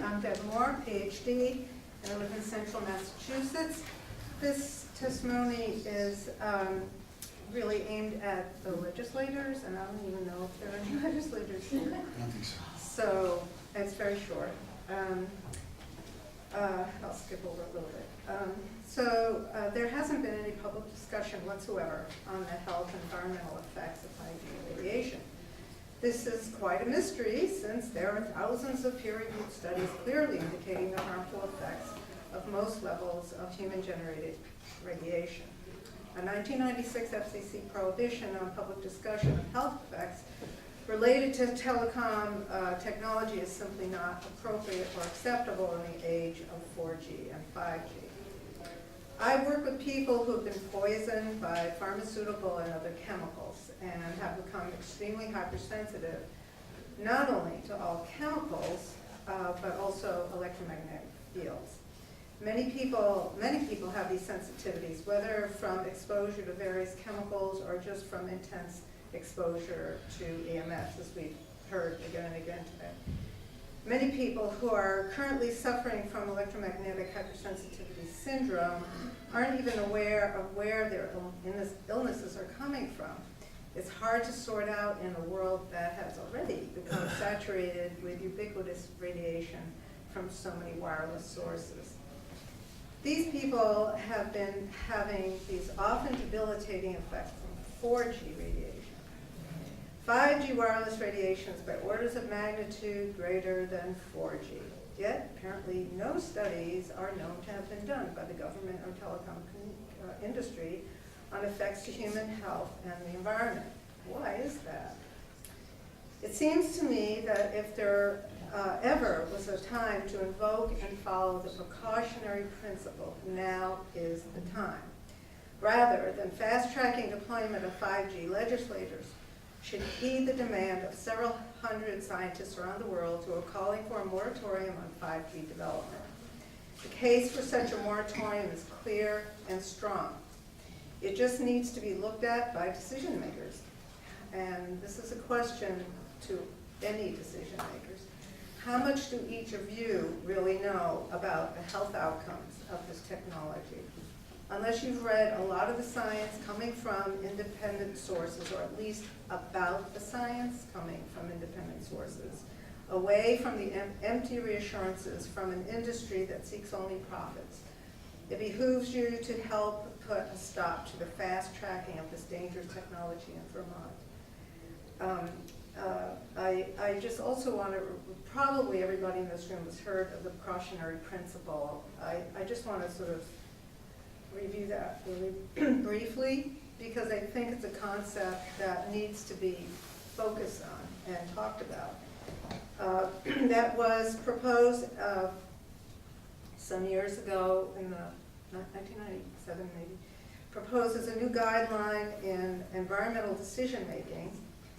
I'm Deb Moore, PhD, and I live in central Massachusetts. This testimony is really aimed at the legislators, and I don't even know if there are any legislators here. I don't think so. So it's very short. I'll skip over a little bit. There hasn't been any public discussion whatsoever on the health and environmental effects of 5G radiation. This is quite a mystery, since there are thousands of peer-reviewed studies clearly indicating the harmful effects of most levels of human-generated radiation. A 1996 FCC prohibition on public discussion of health effects related to telecom technology is simply not appropriate or acceptable in the age of 4G and 5G. I work with people who have been poisoned by pharmaceutical and other chemicals and have become extremely hypersensitive, not only to all chemicals, but also electromagnetic fields. Many people have these sensitivities, whether from exposure to various chemicals or just from intense exposure to EMF, as we've heard again and again today. Many people who are currently suffering from electromagnetic hypersensitivity syndrome aren't even aware of where their illnesses are coming from. It's hard to sort out in a world that has already become saturated with ubiquitous radiation from so many wireless sources. These people have been having these often debilitating effects from 4G radiation. 5G wireless radiation is by orders of magnitude greater than 4G. Yet, apparently, no studies are known to have been done by the government or telecom industry on effects to human health and the environment. Why is that? It seems to me that if there ever was a time to invoke and follow the precautionary principle, now is the time. Rather than fast-tracking deployment of 5G, legislators should heed the demand of several hundred scientists around the world who are calling for a moratorium on 5G development. The case for such a moratorium is clear and strong. It just needs to be looked at by decision makers. And this is a question to any decision makers. How much do each of you really know about the health outcomes of this technology? Unless you've read a lot of the science coming from independent sources, or at least about the science coming from independent sources, away from the empty reassurances from an industry that seeks only profits, it behooves you to help put a stop to the fast tracking of this dangerous technology in Vermont. I just also want to, probably everybody in this room has heard of the precautionary principle. I just want to sort of review that really briefly, because I think it's a concept that needs to be focused on and talked about. That was proposed some years ago, in the 1997 maybe, proposed as a new guideline in environmental decision making.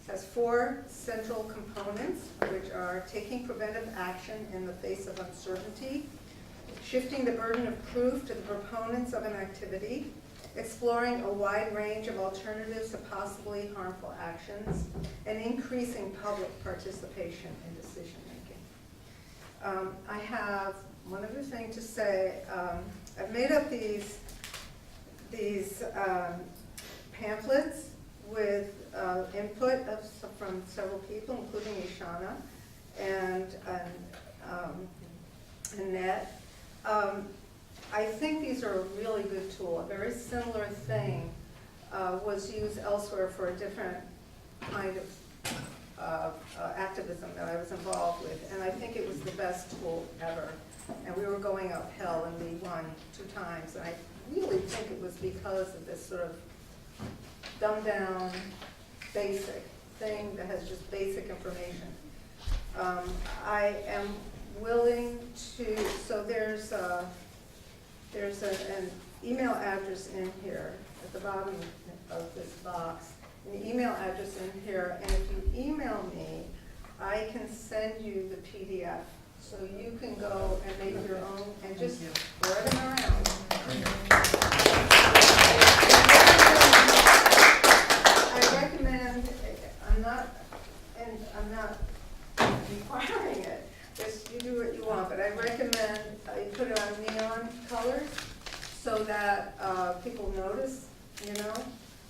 It has 4 central components, which are taking preventive action in the face of uncertainty, shifting the burden of proof to the proponents of an activity, exploring a wide range of alternatives to possibly harmful actions, and increasing public participation in decision making. I have one other thing to say. I've made up these pamphlets with input from several people, including Ishana and Annette. I think these are a really good tool. A very similar thing was used elsewhere for a different kind of activism that I was involved with, and I think it was the best tool ever. And we were going uphill, and we won 2 times. And I really think it was because of this sort of dumbed down, basic thing that has just basic information. I am willing to, so there's an email address in here at the bottom of this box, an email address in here, and if you email me, I can send you the PDF. So you can go and make your own and just spread them around. I recommend, I'm not requiring it, Yes, you do what you want, but I recommend you put it on neon colors so that people notice, you know.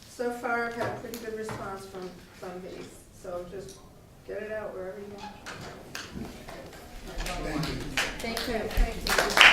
So far, I've had pretty good response from these, so just get it out wherever you want. Thank you. Okay, thank you.